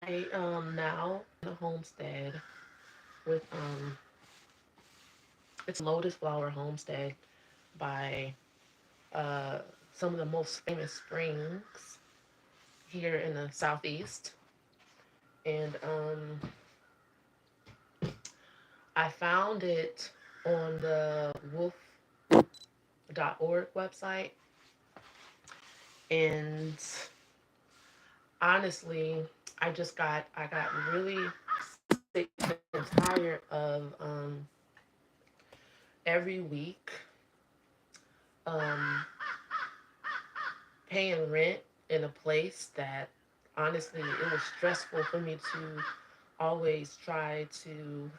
I now in a homestead with it's Lotus Flower Homestead by uh some of the most famous springs here in the southeast. And I found it on the wolf.org website. And honestly, I got really sick and tired of every week um paying rent in a place that honestly it was stressful for me to always try to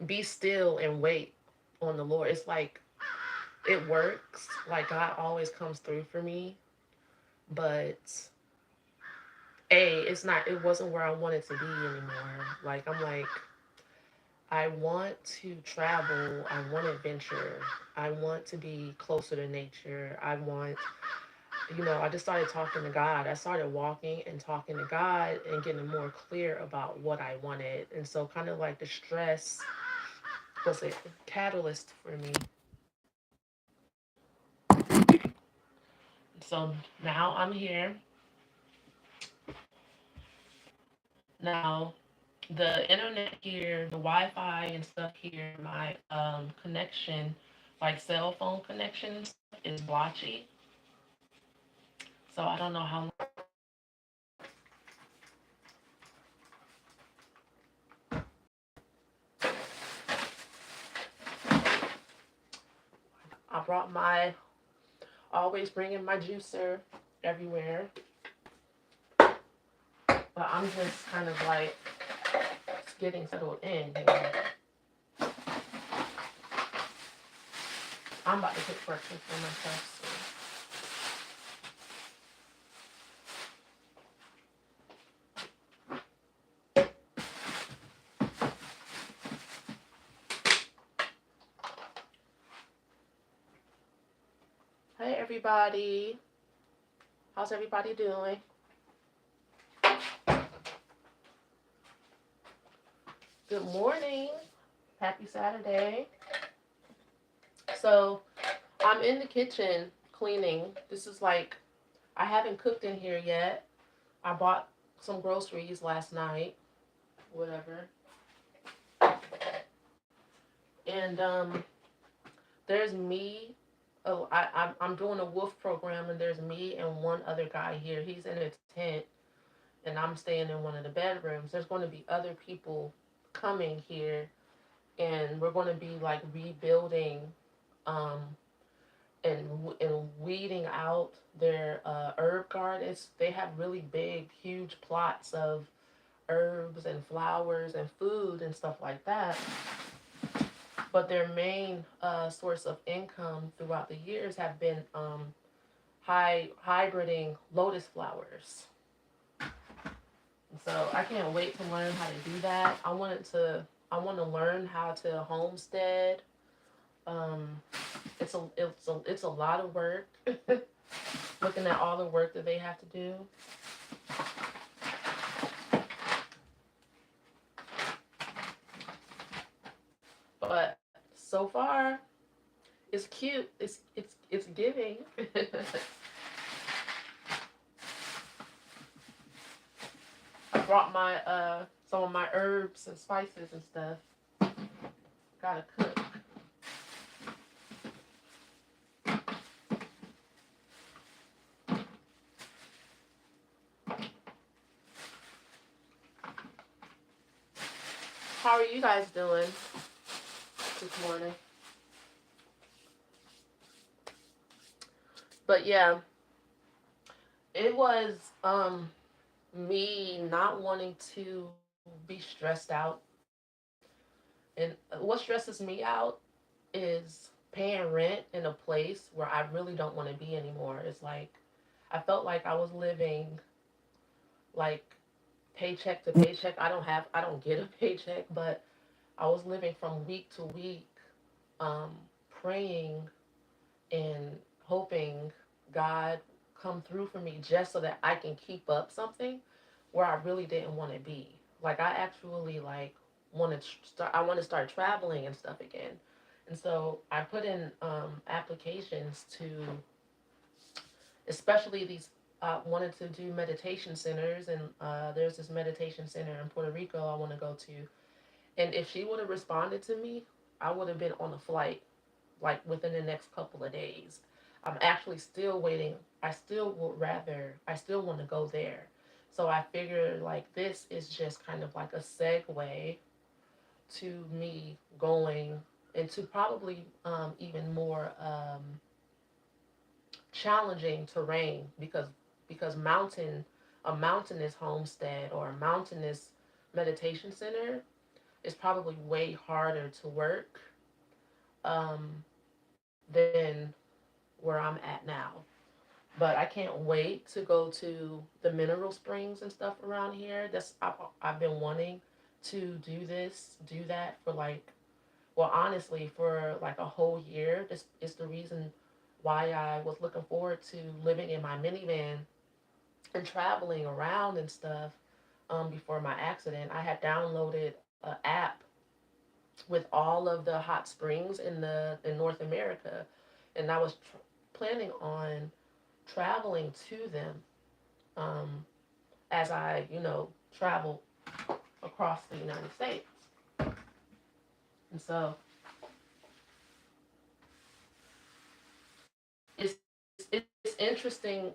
be still and wait on the Lord. It's like it works. Like God always comes through for me, but it wasn't where I wanted to be anymore. Like I'm like I want to travel, I want adventure. I want to be closer to nature. I just started talking to God. I started walking and talking to God and getting more clear about what I wanted. And so, kind of like the stress was a catalyst for me. So now I'm here. Now, the internet here, the Wi Fi and stuff here, my connection, like cell phone connection and stuff, is blotchy. So I don't know how. I brought always bringing my juicer everywhere. But I'm just kind of like getting settled in here. I'm about to cook breakfast for myself soon. Hey everybody. How's everybody doing? Good morning. Happy Saturday. So I'm in the kitchen cleaning. This is like, I haven't cooked in here yet. I bought some groceries last night, whatever. And there's me. Oh, I'm doing a wolf program, and there's me and one other guy here. He's in a tent, and I'm staying in one of the bedrooms. There's going to be other people coming here, and we're going to be like rebuilding um, and weeding out their herb gardens. They have really big, huge plots of herbs and flowers and food and stuff like that. But their main source of income throughout the years have been hybriding lotus flowers. So I can't wait to learn how to do that. I want to learn how to homestead. Um, it's a lot of work. Looking at all the work that they have to do. But so far, it's cute. It's giving. I brought my some of my herbs and spices and stuff. Gotta cook. How are you guys doing this morning? But yeah, it was me not wanting to be stressed out. And what stresses me out is paying rent in a place where I really don't want to be anymore. It's like I felt like I was living like paycheck to paycheck. I don't get a paycheck, but I was living from week to week, um, praying and hoping God come through for me just so that I can keep up something where I really didn't want to be. Like I actually like want to start. I want to start traveling and stuff again. And so I put in applications to, especially these. Wanted to do meditation centers, and there's this meditation center in Puerto Rico I want to go to. And if she would have responded to me, I would have been on a flight like within the next couple of days. I'm actually still waiting. I still want to go there. So I figured like this is just kind of like a segue to me going into probably even more challenging terrain, because a mountainous homestead or a mountainous meditation center is probably way harder to work than where I'm at now. But I can't wait to go to the mineral springs and stuff around here. I've been wanting to do that for like, well, honestly, for like a whole year. This is the reason why I was looking forward to living in my minivan and traveling around and stuff. Before my accident, I had downloaded an app with all of the hot springs in North America, and I was planning on traveling to them um, as I, travel across the United States. And so it's interesting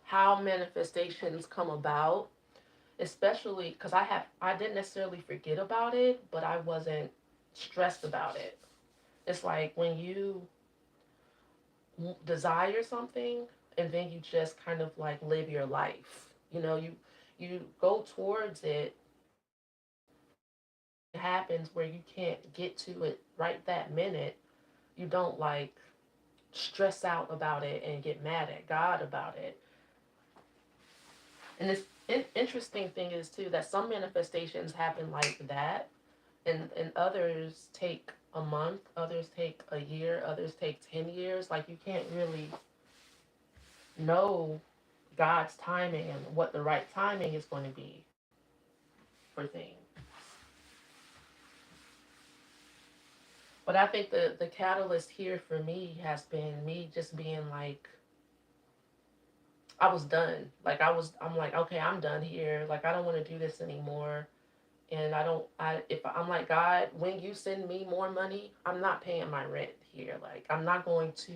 how manifestations come about, especially because I didn't necessarily forget about it, but I wasn't stressed about it. It's like when you desire something and then you just kind of like live your life. You go towards it, and then when something happens where you can't get to it right that minute, you don't like stress out about it and get mad at God about it. And this interesting thing is too that some manifestations happen like that, and others take a month, others take a year, others take 10 years. Like you can't really know God's timing and what the right timing is going to be for things. But I think the catalyst here for me has been me just being like, I was done. I'm like, okay, I'm done here. Like, I don't want to do this anymore. And if I'm like, God, when you send me more money, I'm not paying my rent here. Like, I'm not going to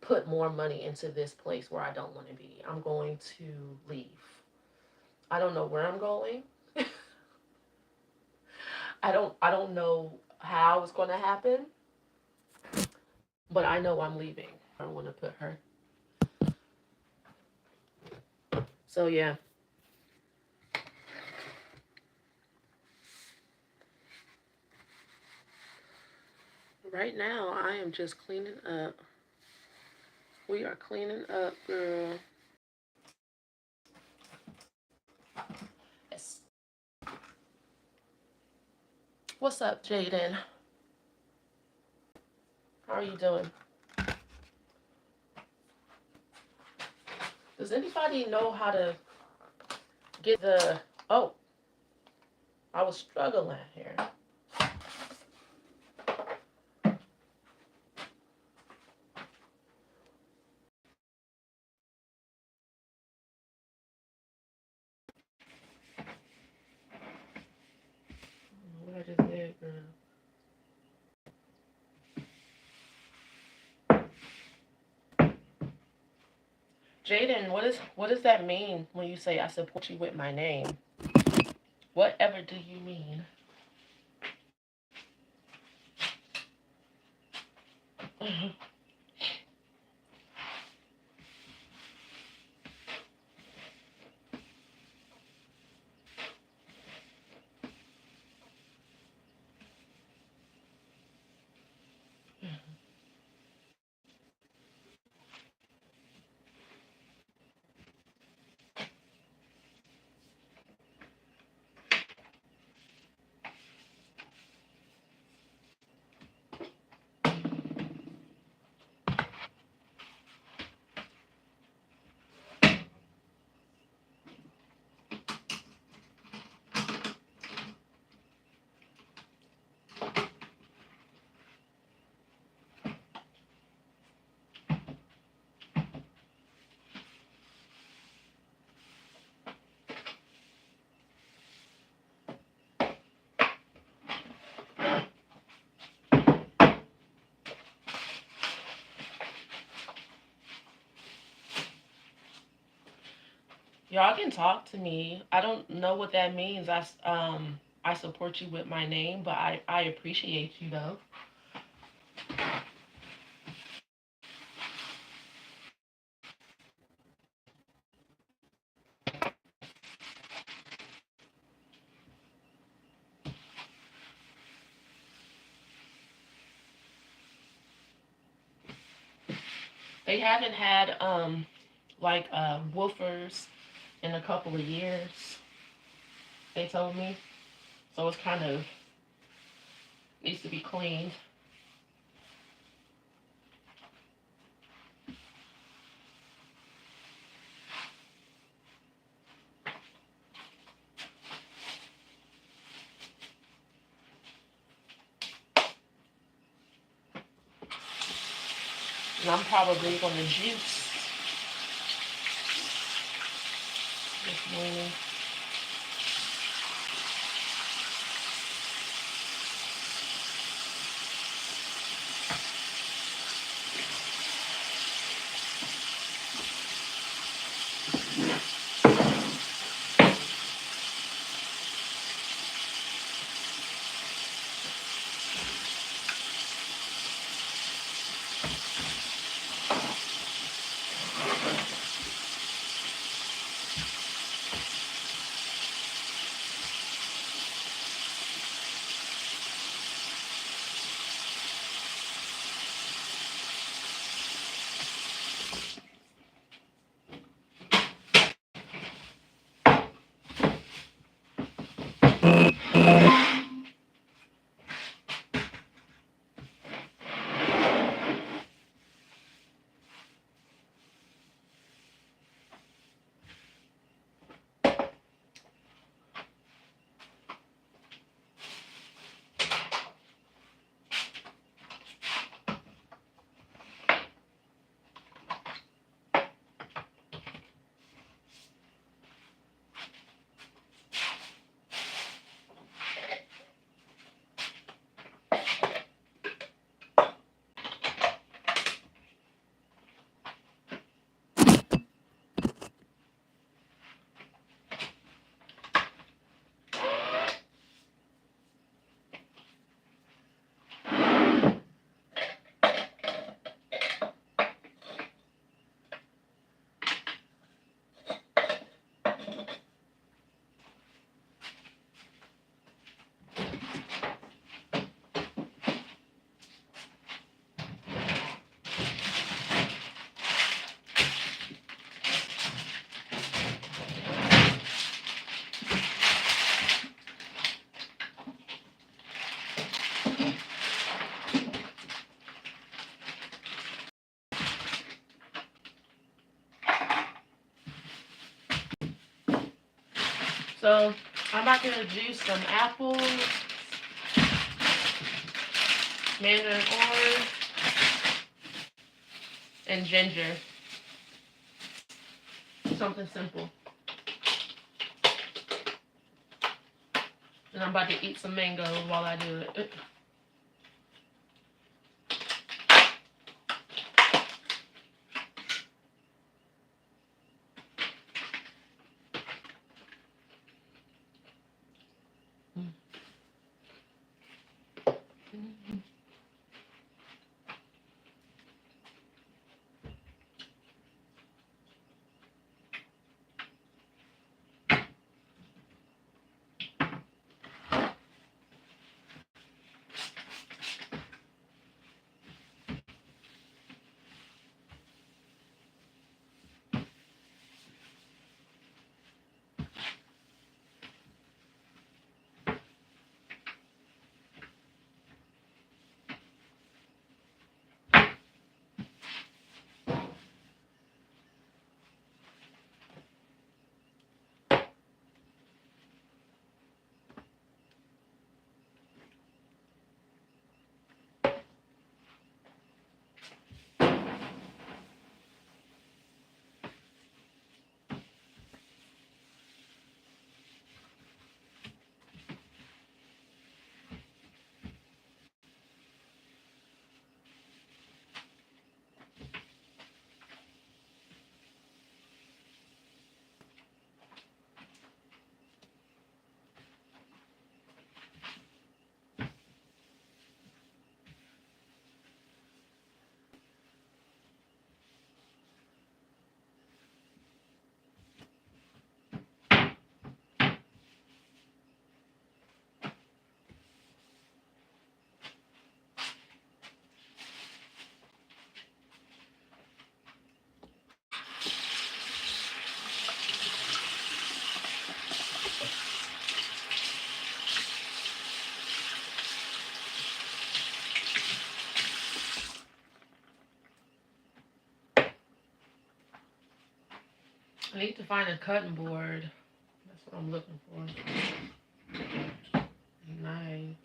put more money into this place where I don't want to be. I'm going to leave. I don't know where I'm going. I don't know how it's going to happen, but I know I'm leaving. I want to put her. So yeah. Right now I am just cleaning up. We are cleaning up, girl. Yes. What's up, Jaden? How are you doing? Does anybody know how to get the... Oh, I was struggling here. What I just did, girl. Jaden, what does that mean when you say I support you with my name? Whatever do you mean? Y'all can talk to me. I don't know what that means. I support you with my name, but I appreciate you though. They haven't had like woofers in a couple of years. They told me, so it's kind of needs to be cleaned. And I'm probably gonna juice this morning. So I'm about to juice some apples, mandarin orange, and ginger. Something simple. And I'm about to eat some mango while I do it. I need to find a cutting board. That's what I'm looking for. Nice.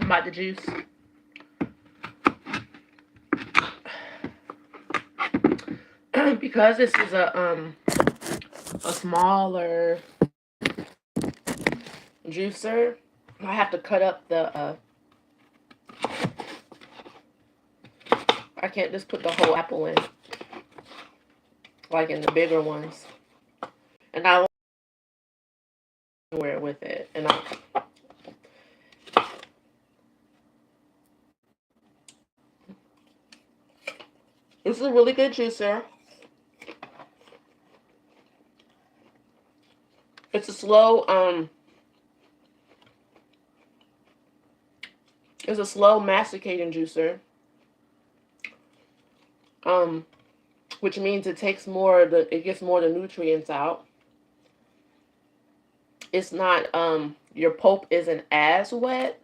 I'm about to juice. Because this is a smaller juicer, I have to cut up the I can't just put the whole apple in like in the bigger ones. And I want to wear it with it. And this is a really good juicer. It's a slow masticating juicer. Which means it takes it gets more of the nutrients out. It's not your pulp isn't as wet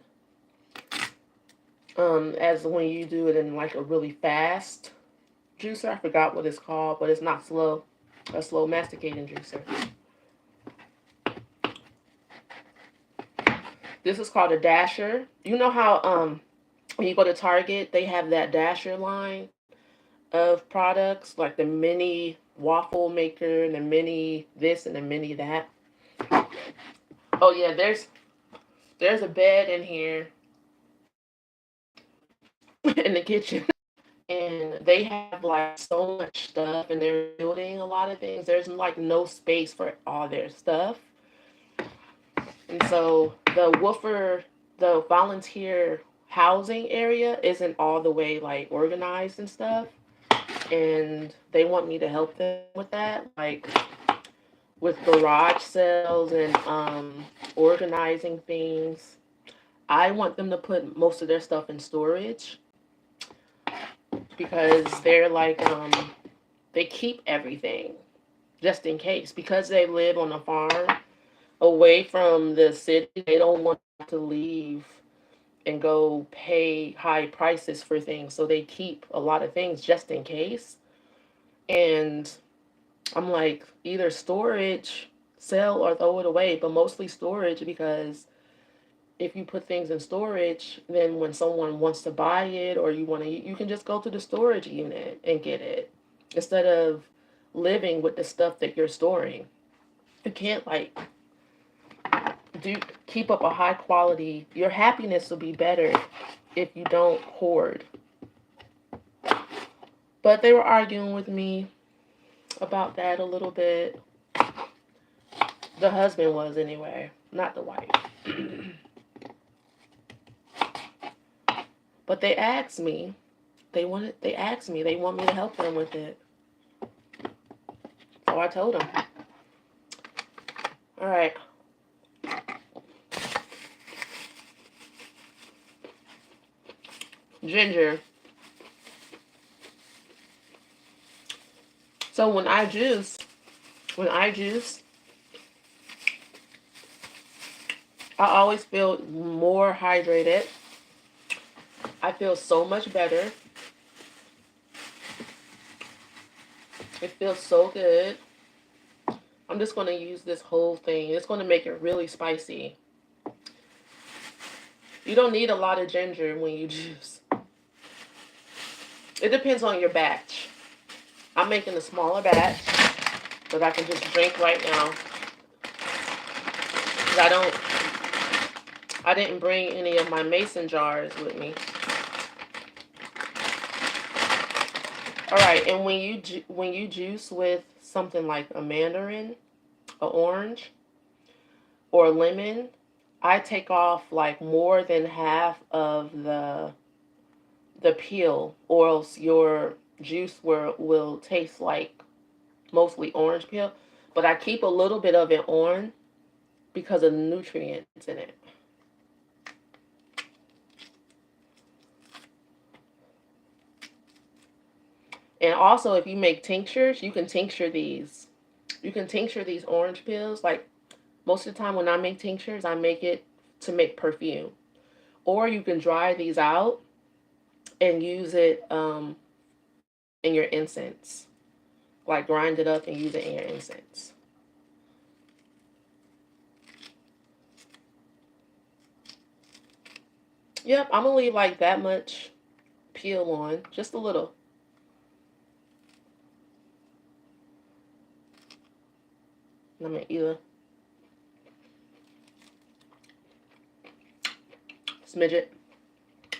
as when you do it in like a really fast juicer. I forgot what it's called, but it's not a slow masticating juicer. This is called a dasher. You know how when you go to Target, they have that dasher line of products, like the mini waffle maker and the mini this and the mini that. Oh yeah, there's a bed in here in the kitchen. And they have like so much stuff and they're building a lot of things. There's like no space for all their stuff. And so the volunteer housing area isn't all the way like organized and stuff. And they want me to help them with that, like with garage sales and organizing things. I want them to put most of their stuff in storage because they're like they keep everything just in case, because they live on a farm away from the city. They don't want to leave and go pay high prices for things, so they keep a lot of things just in case. And I'm like, either storage, sell, or throw it away, but mostly storage, because if you put things in storage, then when someone wants to buy it or you can just go to the storage unit and get it instead of living with the stuff that you're storing. You can't like keep up a high quality. Your happiness will be better if you don't hoard. But they were arguing with me about that a little bit. The husband was anyway, not the wife. But they asked me. They want me to help them with it. So I told them. All right. Ginger. So when I juice, I always feel more hydrated. I feel so much better. It feels so good. I'm just going to use this whole thing. It's going to make it really spicy. You don't need a lot of ginger when you juice. It depends on your batch. I'm making a smaller batch that I can just drink right now. because I didn't bring any of my mason jars with me. All right, and when you juice with something like a mandarin, an orange, or a lemon, I take off like more than half of the peel, or else your juice will taste like mostly orange peel. But I keep a little bit of it on because of the nutrients in it. And also, if you make tinctures, you can tincture these. You can tincture these orange peels. Like most of the time when I make tinctures, I make it to make perfume. Or you can dry these out and use it in your incense. Like grind it up and use it in your incense. Yep, I'm gonna leave like that much peel on, just a little. I'm gonna either smidge it.